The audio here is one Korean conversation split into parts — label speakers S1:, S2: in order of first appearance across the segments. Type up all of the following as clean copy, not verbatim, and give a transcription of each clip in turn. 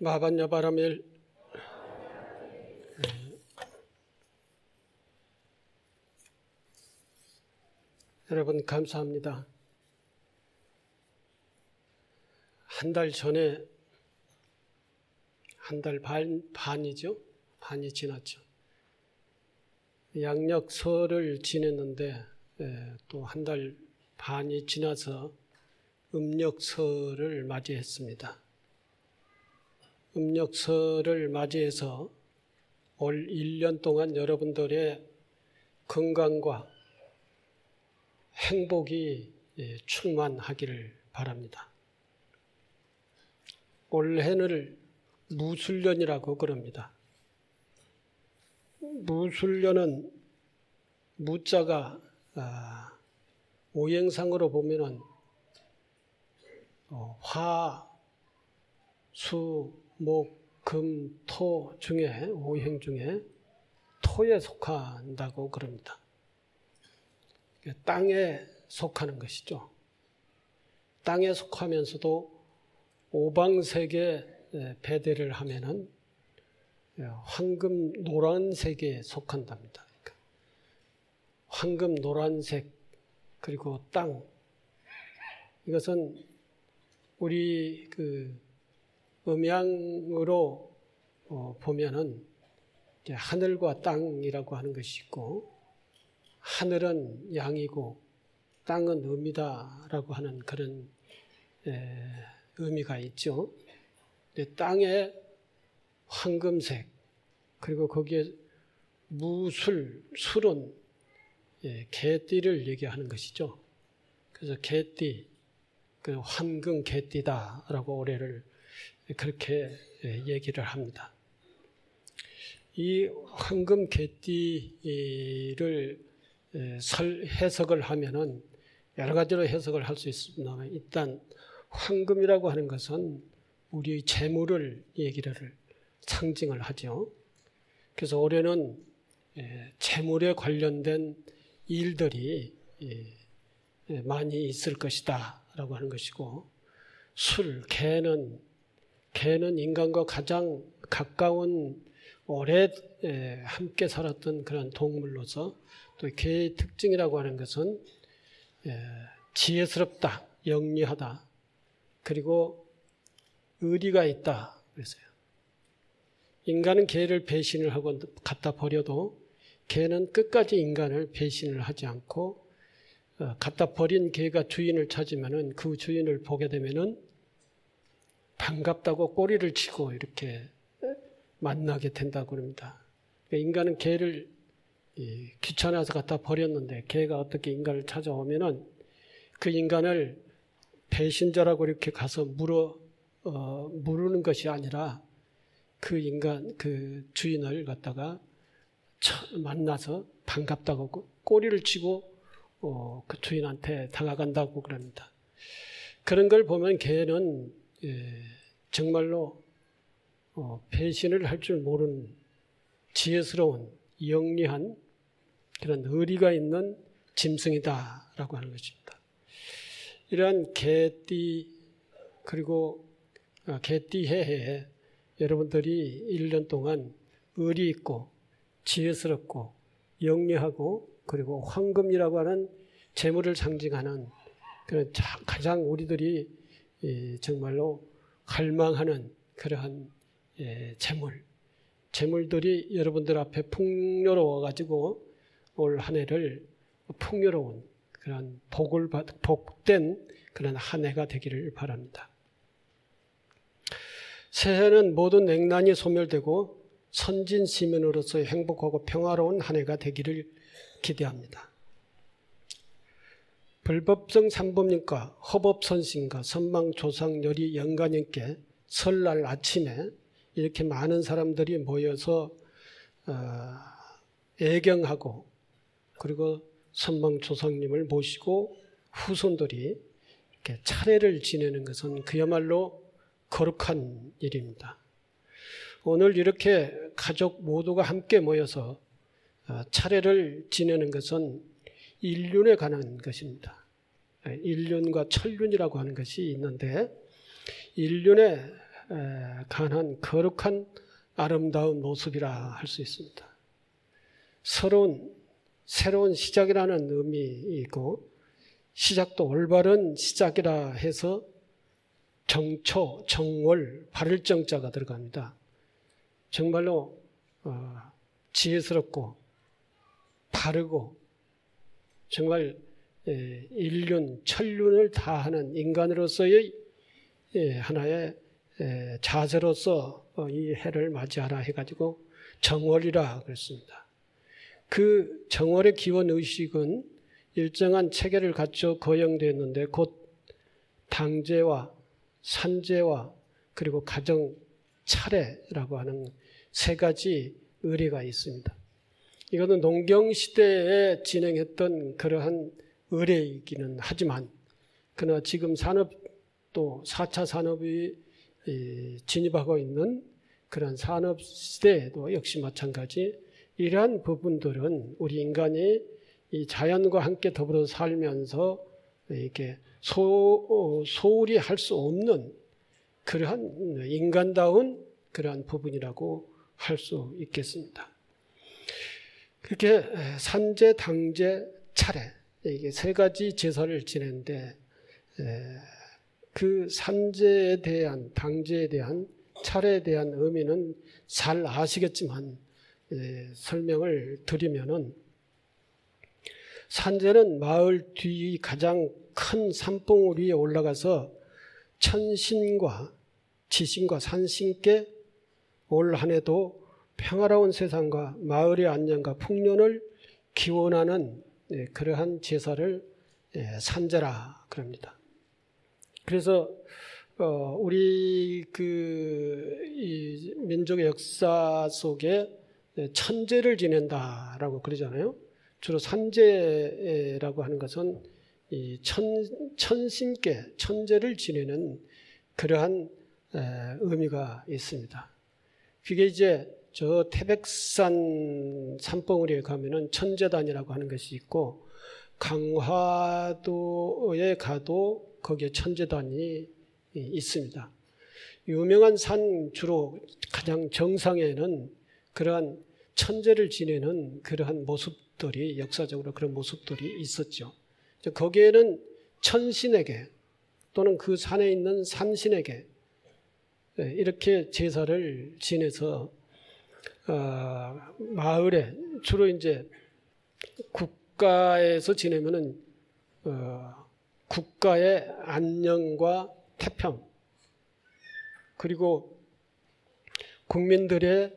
S1: 마반야 바라멜 여러분 감사합니다. 한 달 전에 한 달 반이죠. 반이 지났죠. 양력설을 지냈는데 또 한 달 반이 지나서 음력설을 맞이했습니다. 음력설을 맞이해서 올 1년 동안 여러분들의 건강과 행복이 충만하기를 바랍니다. 올해는 무술년이라고 그럽니다. 무술년은 무자가 오행상으로 보면은 화, 수, 목, 금, 토 중에 오행 중에 토에 속한다고 그럽니다. 땅에 속하는 것이죠. 땅에 속하면서도 오방색에 배대를 하면은 황금 노란색에 속한답니다. 그러니까 황금 노란색 그리고 땅, 이것은 우리 음양으로 보면은 이제 하늘과 땅이라고 하는 것이 있고, 하늘은 양이고 땅은 음이다라고 하는 그런 의미가 있죠. 땅에 황금색, 그리고 거기에 술은 개띠를 얘기하는 것이죠. 그래서 개띠, 황금 개띠다라고 올해를 그렇게 얘기를 합니다. 이 황금 개띠를 해석을 하면은 여러 가지로 해석을 할 수 있습니다. 일단 황금이라고 하는 것은 우리의 재물을 얘기를 상징을 하죠. 그래서 올해는 재물에 관련된 일들이 많이 있을 것이다 라고 하는 것이고, 개는 인간과 가장 가까운 오래 함께 살았던 그런 동물로서, 또 개의 특징이라고 하는 것은 지혜스럽다, 영리하다, 그리고 의리가 있다 그랬어요. 인간은 개를 배신을 하고 갖다 버려도 개는 끝까지 인간을 배신을 하지 않고, 갖다 버린 개가 주인을 찾으면은 그 주인을 보게 되면은 반갑다고 꼬리를 치고 이렇게 만나게 된다고 합니다. 인간은 개를 귀찮아서 갖다 버렸는데 개가 어떻게 인간을 찾아오면은 그 인간을 배신자라고 이렇게 가서 물으는 것이 아니라 그 주인을 갖다가 만나서 반갑다고 꼬리를 치고 그 주인한테 다가간다고 그럽니다. 그런 걸 보면 개는 정말로 배신을 할 줄 모르는 지혜스러운 영리한 그런 의리가 있는 짐승이다라고 하는 것입니다. 이러한 개띠, 그리고 개띠 해에 여러분들이 1년 동안 의리 있고 지혜스럽고 영리하고, 그리고 황금이라고 하는 재물을 상징하는 그런 가장 우리들이 정말로 갈망하는 그러한 재물들이 여러분들 앞에 풍요로워가지고 올 한 해를 풍요로운 그런 복된 그런 한 해가 되기를 바랍니다. 새해는 모든 냉난이 소멸되고 선진 시민으로서의 행복하고 평화로운 한 해가 되기를 기대합니다. 불법성 삼법님과 허법선신과 선망조상열이 영가님께 설날 아침에 이렇게 많은 사람들이 모여서 애경하고, 그리고 선망조상님을 모시고 후손들이 이렇게 차례를 지내는 것은 그야말로 거룩한 일입니다. 오늘 이렇게 가족 모두가 함께 모여서 차례를 지내는 것은 일륜에 관한 것입니다. 일륜과 천륜이라고 하는 것이 있는데, 일륜에 관한 거룩한 아름다운 모습이라 할 수 있습니다. 새로운 시작이라는 의미이고 시작도 올바른 시작이라 해서 정초, 정월, 바를 정자가 들어갑니다. 정말로 지혜스럽고 바르고 정말 인륜, 천륜을 다하는 인간으로서의 하나의 자세로서 이 해를 맞이하라 해가지고 정월이라 그랬습니다. 그 정월의 기원 의식은 일정한 체계를 갖춰 거형되었는데 곧 당제와 산제와 그리고 가정 차례라고 하는 세 가지 의례가 있습니다. 이것은 농경시대에 진행했던 그러한 의례이기는 하지만 그러나 지금 산업도 4차 산업이 진입하고 있는 그런 산업시대에도 역시 마찬가지 이러한 부분들은 우리 인간이 이 자연과 함께 더불어 살면서 이렇게 소홀히 할 수 없는 그러한 인간다운 그러한 부분이라고 할 수 있겠습니다. 그렇게 산제, 당제, 차례 이게 세 가지 제사를 지내는데 그 산제에 대한 당제에 대한 차례에 대한 의미는 잘 아시겠지만 설명을 드리면은 산제는 마을 뒤 가장 큰 산봉우리 위에 올라가서 천신과 지신과 산신께 올 한 해도 평화로운 세상과 마을의 안녕과 풍년을 기원하는 그러한 제사를 산제라 그럽니다. 그래서 우리 이 민족의 역사 속에 천제를 지낸다라고 그러잖아요. 주로 산제라고 하는 것은 이 천신께 천제를 지내는 그러한 의미가 있습니다. 그게 이제 저 태백산 산봉우리에 가면은 천제단이라고 하는 것이 있고 강화도에 가도 거기에 천제단이 있습니다. 유명한 산 주로 가장 정상에는 그러한 천제를 지내는 그러한 모습들이 역사적으로 그런 모습들이 있었죠. 거기에는 천신에게 또는 그 산에 있는 산신에게 이렇게 제사를 지내서 마을에 주로 이제 국가에서 지내면은 국가의 안녕과 태평 그리고 국민들의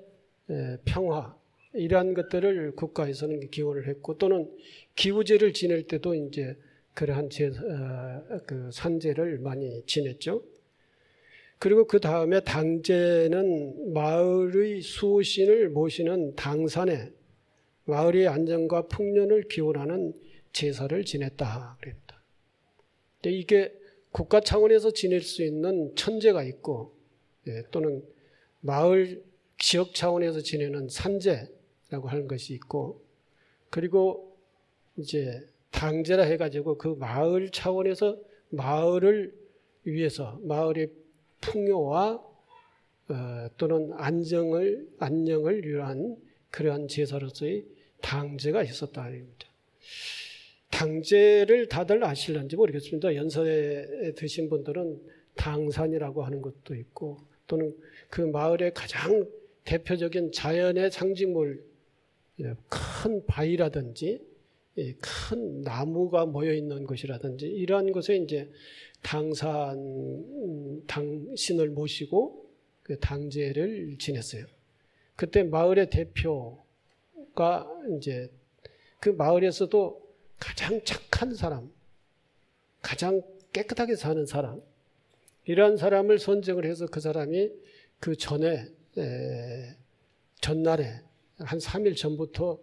S1: 평화 이러한 것들을 국가에서는 기원을 했고 또는 기우제를 지낼 때도 이제 그러한 그 산제를 많이 지냈죠. 그리고 그 다음에 당제는 마을의 수호신을 모시는 당산에 마을의 안정과 풍년을 기원하는 제사를 지냈다 그럽니다. 근데 이게 국가 차원에서 지낼 수 있는 천제가 있고 또는 마을 지역 차원에서 지내는 산제라고 하는 것이 있고 그리고 이제 당제라 해가지고 그 마을 차원에서 마을을 위해서 마을의 풍요와 또는 안녕을 위한 그러한 제사로서의 당제가 있었다 입니다. 당제를 다들 아실런지 모르겠습니다. 연세에 드신 분들은 당산이라고 하는 것도 있고 또는 그 마을의 가장 대표적인 자연의 상징물 큰 바위라든지 큰 나무가 모여 있는 곳이라든지 이러한 곳에 이제 당신을 모시고 그 당제를 지냈어요. 그때 마을의 대표가 이제 그 마을에서도 가장 착한 사람, 가장 깨끗하게 사는 사람, 이러한 사람을 선정을 해서 그 사람이 그 전날에 한 3일 전부터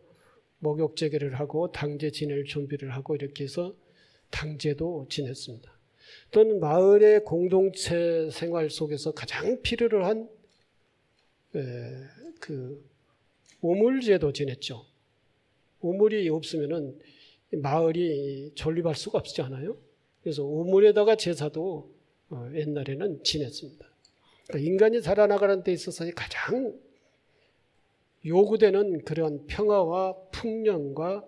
S1: 목욕 제개를 하고 당제 지낼 준비를 하고 이렇게 해서 당제도 지냈습니다. 또는 마을의 공동체 생활 속에서 가장 필요로 한 그 우물제도 지냈죠. 우물이 없으면은 마을이 존립할 수가 없잖아요. 그래서 우물에다가 제사도 옛날에는 지냈습니다. 그러니까 인간이 살아나가는 데 있어서 가장 요구되는 그런 평화와 풍년과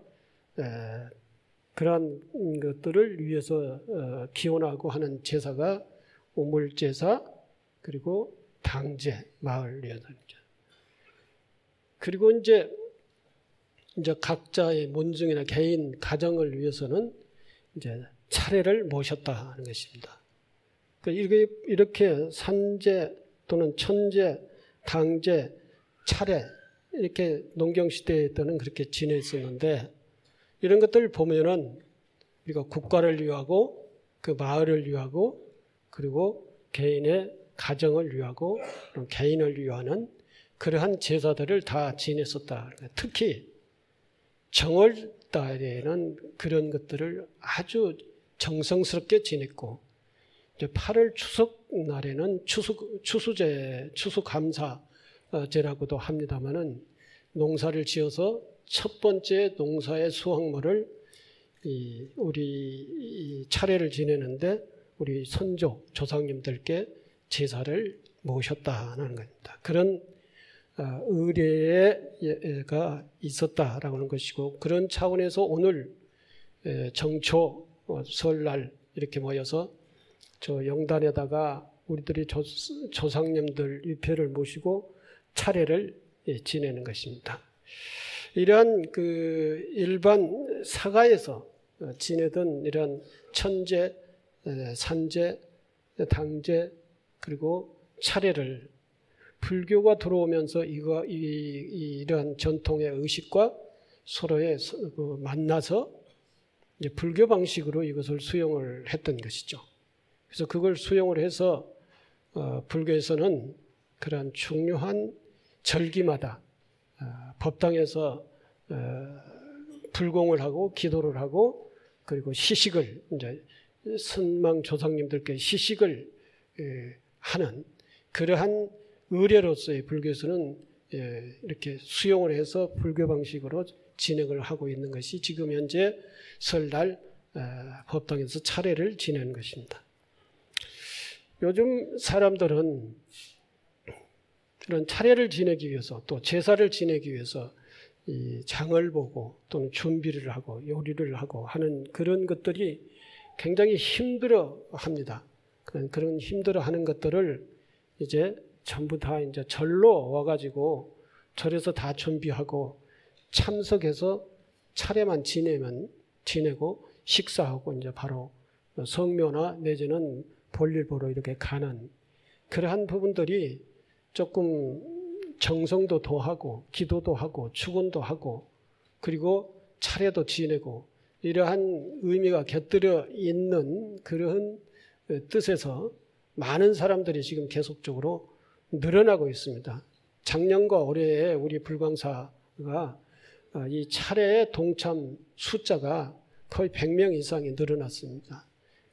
S1: 그런 것들을 위해서 기원하고 하는 제사가 우물제사, 그리고 당제, 마을 예단이죠. 그리고 이제 각자의 문중이나 개인 가정을 위해서는 이제 차례를 모셨다 하는 것입니다. 그러니까 이렇게 산제 또는 천제, 당제, 차례 이렇게 농경시대 때는 그렇게 지냈었는데, 이런 것들을 보면은 우리가 국가를 위하고 그 마을을 위하고 그리고 개인의 가정을 위하고 개인을 위하는 그러한 제사들을 다 지냈었다. 특히 정월달에는 그런 것들을 아주 정성스럽게 지냈고, 이제 8월 추석 날에는 추수감사제라고도 합니다만은 농사를 지어서 첫 번째 농사의 수확물을 우리 차례를 지내는데 우리 선조 조상님들께 제사를 모셨다는 겁니다. 그런 의례가 있었다라고 하는 것이고, 그런 차원에서 오늘 정초 설날 이렇게 모여서 저 영단에다가 우리들이 조상님들 위패를 모시고 차례를 지내는 것입니다. 이러한 그 일반 사가에서 지내던 이런 천제, 산제, 당제 그리고 차례를 불교가 들어오면서 이러한 전통의 의식과 서로의 만나서 이제 불교 방식으로 이것을 수용을 했던 것이죠. 그래서 그걸 수용을 해서 불교에서는 그러한 중요한 절기마다 법당에서 불공을 하고 기도를 하고 그리고 시식을 이제 선망 조상님들께 시식을 하는 그러한 의례로서의 불교에서는 이렇게 수용을 해서 불교 방식으로 진행을 하고 있는 것이 지금 현재 설날 법당에서 차례를 지내는 것입니다. 요즘 사람들은 그런 차례를 지내기 위해서 또 제사를 지내기 위해서 이 장을 보고 또는 준비를 하고 요리를 하고 하는 그런 것들이 굉장히 힘들어합니다. 그런 힘들어하는 것들을 이제 전부 다 이제 절로 와가지고 절에서 다 준비하고 참석해서 차례만 지내고 식사하고 이제 바로 성묘나 내지는 볼일 보러 이렇게 가는 그러한 부분들이 조금 정성도 더하고 기도도 하고 축원도 하고 그리고 차례도 지내고 이러한 의미가 곁들여 있는 그런 뜻에서 많은 사람들이 지금 계속적으로 늘어나고 있습니다. 작년과 올해에 우리 불광사가 이 차례의 동참 숫자가 거의 100명 이상이 늘어났습니다.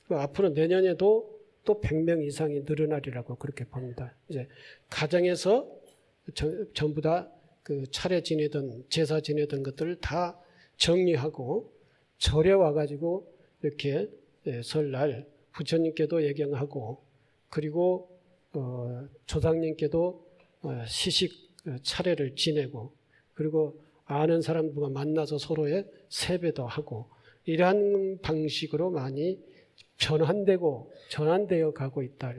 S1: 앞으로 내년에도 또 100명 이상이 늘어나리라고 그렇게 봅니다. 이제 가정에서 전부 다 그 차례 지내던 제사 지내던 것들을 다 정리하고 절에 와가지고 이렇게 설날 부처님께도 예경하고 그리고 조상님께도 시식 차례를 지내고 그리고 아는 사람들과 만나서 서로의 세배도 하고 이러한 방식으로 많이 전환되어 가고 있다.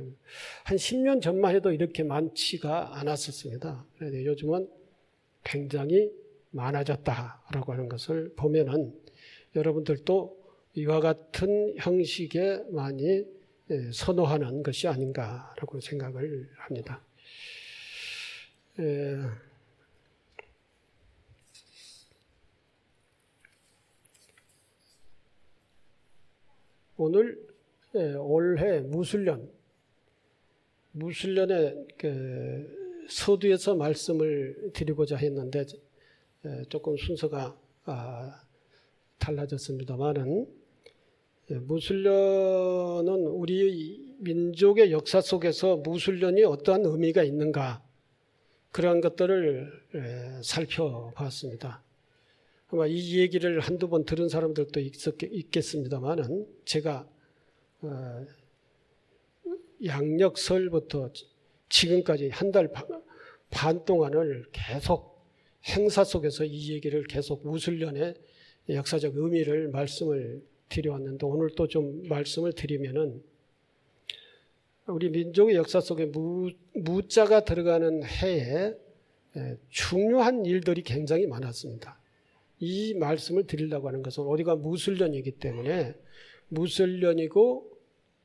S1: 한 10년 전만 해도 이렇게 많지가 않았었습니다. 그런데 요즘은 굉장히 많아졌다라고 하는 것을 보면은 여러분들도 이와 같은 형식에 많이 선호하는 것이 아닌가라고 생각을 합니다. 오늘 올해 무술년의 서두에서 말씀을 드리고자 했는데 조금 순서가 달라졌습니다만은 무술년은 우리 민족의 역사 속에서 무술년이 어떠한 의미가 있는가 그러한 것들을 살펴봤습니다. 아마 이 얘기를 한두 번 들은 사람들도 있겠습니다만은 제가 양력설부터 지금까지 한 달 반 동안을 계속 행사 속에서 이 얘기를 계속 무술년의 역사적 의미를 말씀을 드려왔는데, 오늘 또 좀 말씀을 드리면은 우리 민족의 역사 속에 무자가 들어가는 해에 중요한 일들이 굉장히 많았습니다. 이 말씀을 드리려고 하는 것은 우리가 무술년이기 때문에 무술년이고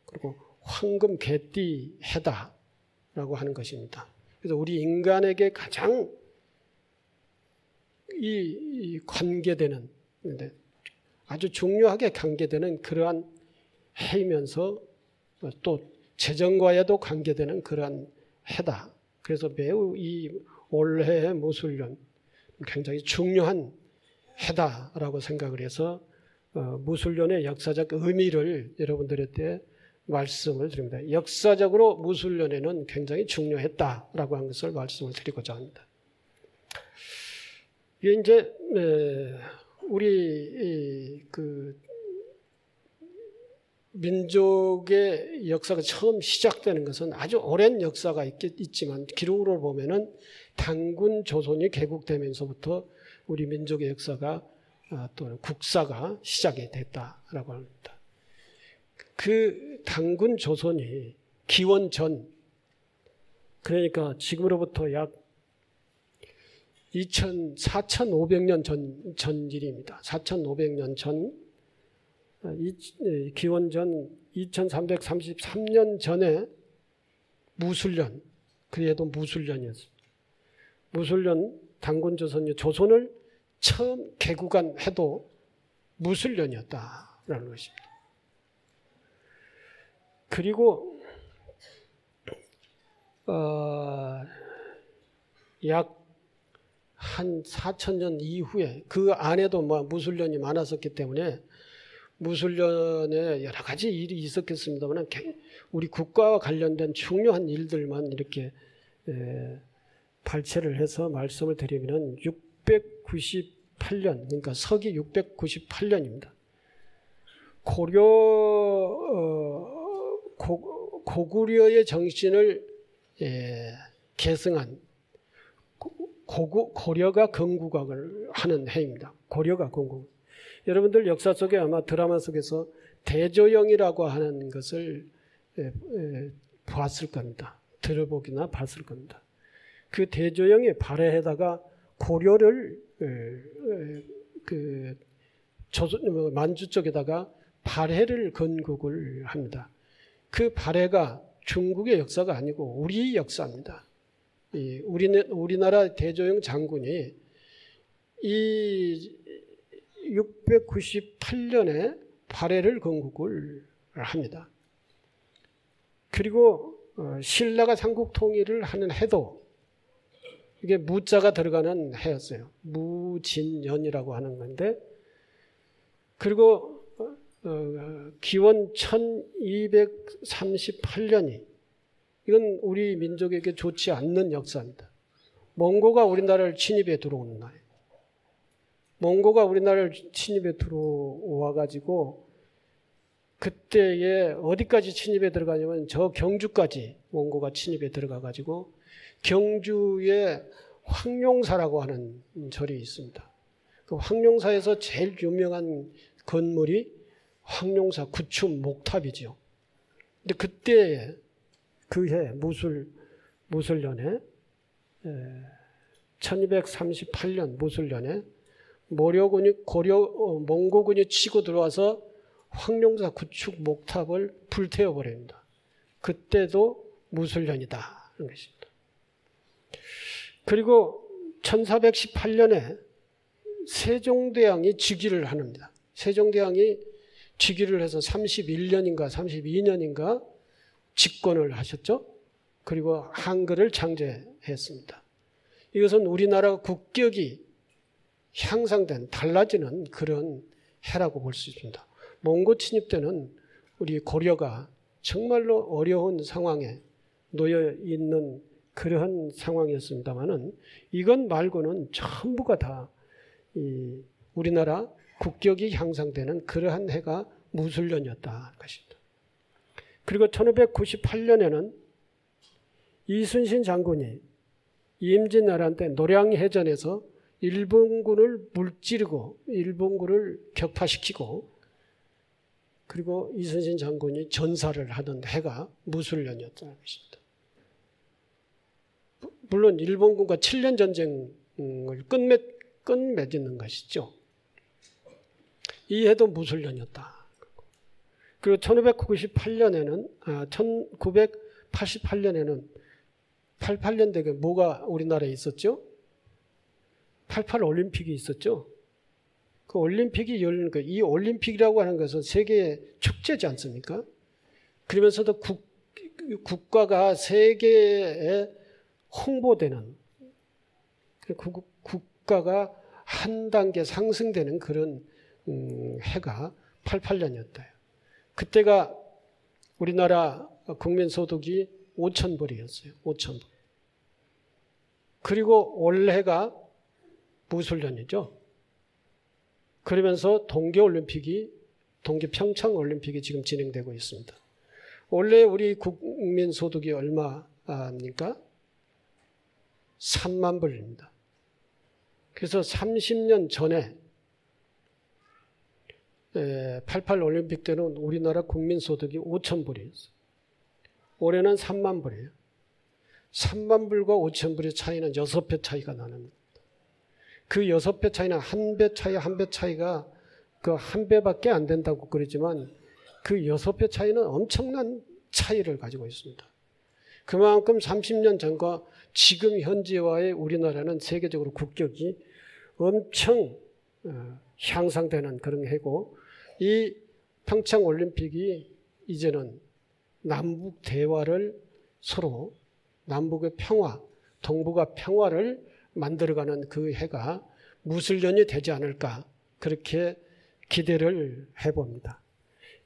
S1: 그리고 황금 개띠 해다라고 하는 것입니다. 그래서 우리 인간에게 가장 이 관계되는, 아주 중요하게 관계되는 그러한 해이면서 또 재정과에도 관계되는 그러한 해다. 그래서 매우 이 올해의 무술년 굉장히 중요한 해다라고 생각을 해서 무술년의 역사적 의미를 여러분들한테 말씀을 드립니다. 역사적으로 무술년에는 굉장히 중요했다라고 하는 것을 말씀을 드리고자 합니다. 이게 이제 우리 그 민족의 역사가 처음 시작되는 것은 아주 오랜 역사가 있지만 기록으로 보면은 단군 조선이 개국되면서부터 우리 민족의 역사가 또는 국사가 시작이 됐다라고 합니다. 그 단군 조선이 기원 전, 그러니까 지금으로부터 약 4,500년 전 일입니다. 4,500년 전, 기원 전 2333년 전에 무술년, 그래도 무술년이었습니다. 무술년 단군조선이 조선을 처음 개국한 해도 무술년이었다라는 것입니다. 그리고 약 한 4,000년 이후에 그 안에도 무술년이 많았었기 때문에 무술년에 여러 가지 일이 있었겠습니다만 우리 국가와 관련된 중요한 일들만 이렇게 발췌를 해서 말씀을 드리면 698년, 그러니까 서기 698년입니다. 고구려의 정신을 계승한 고려가 건국을 하는 해입니다. 고려가 건국. 여러분들 역사 속에 아마 드라마 속에서 대조영이라고 하는 것을 봤을 겁니다. 들어보기나 봤을 겁니다. 그 대조영의 발해에다가 고려를 만주 쪽에다가 발해를 건국을 합니다. 그 발해가 중국의 역사가 아니고 우리 역사입니다. 우리나라 대조영 장군이 이 698년에 발해를 건국을 합니다. 그리고 신라가 삼국 통일을 하는 해도 이게 무자가 들어가는 해였어요. 무진년이라고 하는 건데, 그리고 기원 1238년이 이건 우리 민족에게 좋지 않는 역사입니다. 몽고가 우리나라를 침입해 들어오는 날. 몽고가 우리나라를 침입해 들어와가지고 그때에 어디까지 침입해 들어가냐면 저 경주까지 몽고가 침입해 들어가가지고 경주에 황룡사라고 하는 절이 있습니다. 그 황룡사에서 제일 유명한 건물이 황룡사 구축 목탑이죠. 근데 그때 그해 무술년에 1238년 무술년에 몽고군이 치고 들어와서 황룡사 구축 목탑을 불태워 버립니다. 그때도 무술년이다 하는 것입니다. 그리고 1418년에 세종대왕이 즉위를 합니다. 세종대왕이 즉위를 해서 31년인가 32년인가 집권을 하셨죠. 그리고 한글을 창제했습니다. 이것은 우리나라 국격이 향상된, 달라지는 그런 해라고 볼 수 있습니다. 몽고 침입 때는 우리 고려가 정말로 어려운 상황에 놓여 있는 그러한 상황이었습니다만은 이건 말고는 전부가 다 우리나라 국격이 향상되는 그러한 해가 무술년이었다는 것입니다. 그리고 1598년에는 이순신 장군이 임진왜란 때 노량해전에서 일본군을 물찌르고 일본군을 격파시키고 그리고 이순신 장군이 전사를 하던 해가 무술년이었다는 것입니다. 물론 일본군과 7년 전쟁을 끝맺는 것이죠. 이 해도 무술년이었다. 그리고 1988년에는 88년대에 뭐가 우리나라에 있었죠? 88 올림픽이 있었죠. 그 올림픽이 열리는 거, 이 올림픽이라고 하는 것은 세계의 축제지 않습니까? 그러면서도 국가가 세계에 홍보되는, 국가가 한 단계 상승되는 그런 해가 88년이었대요. 그때가 우리나라 국민소득이 5,000불이었어요. 5,000불. 그리고 올해가 무술년이죠. 그러면서 동계올림픽이, 평창올림픽이 지금 진행되고 있습니다. 원래 우리 국민소득이 얼마입니까? 3만 불입니다. 그래서 30년 전에 88 올림픽 때는 우리나라 국민소득이 5,000불이었어요. 올해는 3만 불이에요. 3만 불과 5천 불의 차이는 6배 차이가 나는 겁니다. 그 6배 차이는 한 배 차이가 그 한 배밖에 안 된다고 그러지만 그 6배 차이는 엄청난 차이를 가지고 있습니다. 그만큼 30년 전과 지금 현재와의 우리나라는 세계적으로 국격이 엄청 향상되는 그런 해고, 이 평창올림픽이 이제는 남북 대화를 서로 남북의 평화, 동북아 평화를 만들어가는 그 해가 무술년이 되지 않을까 그렇게 기대를 해봅니다.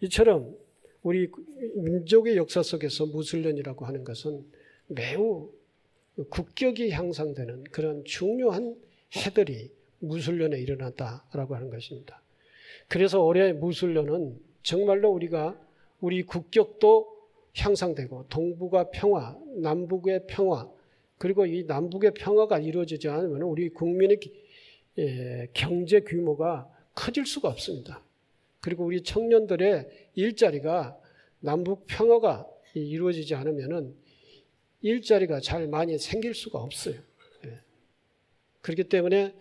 S1: 이처럼 우리 민족의 역사 속에서 무술년이라고 하는 것은 매우 국격이 향상되는 그런 중요한 해들이 무술년에 일어났다라고 하는 것입니다. 그래서 올해 무술년은 정말로 우리 국격도 향상되고 동북아 평화, 남북의 평화, 그리고 이 남북의 평화가 이루어지지 않으면 우리 국민의 경제 규모가 커질 수가 없습니다. 그리고 우리 청년들의 일자리가 남북 평화가 이루어지지 않으면 일자리가 잘 많이 생길 수가 없어요. 그렇기 때문에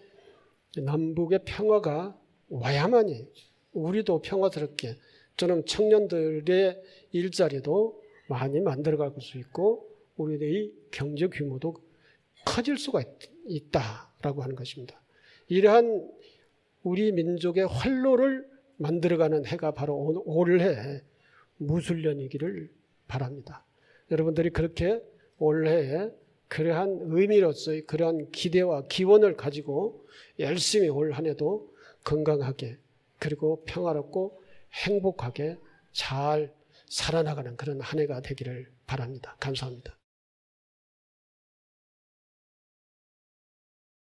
S1: 남북의 평화가 와야만이 우리도 평화스럽게, 저는 청년들의 일자리도 많이 만들어갈 수 있고 우리의 경제 규모도 커질 수가 있다라고 하는 것입니다. 이러한 우리 민족의 활로를 만들어가는 해가 바로 올해 무술년이기를 바랍니다. 여러분들이 그렇게 올해에 그러한 의미로서의 그러한 기대와 기원을 가지고 열심히 올 한 해도 건강하게 그리고 평화롭고 행복하게 잘 살아나가는 그런 한 해가 되기를 바랍니다. 감사합니다.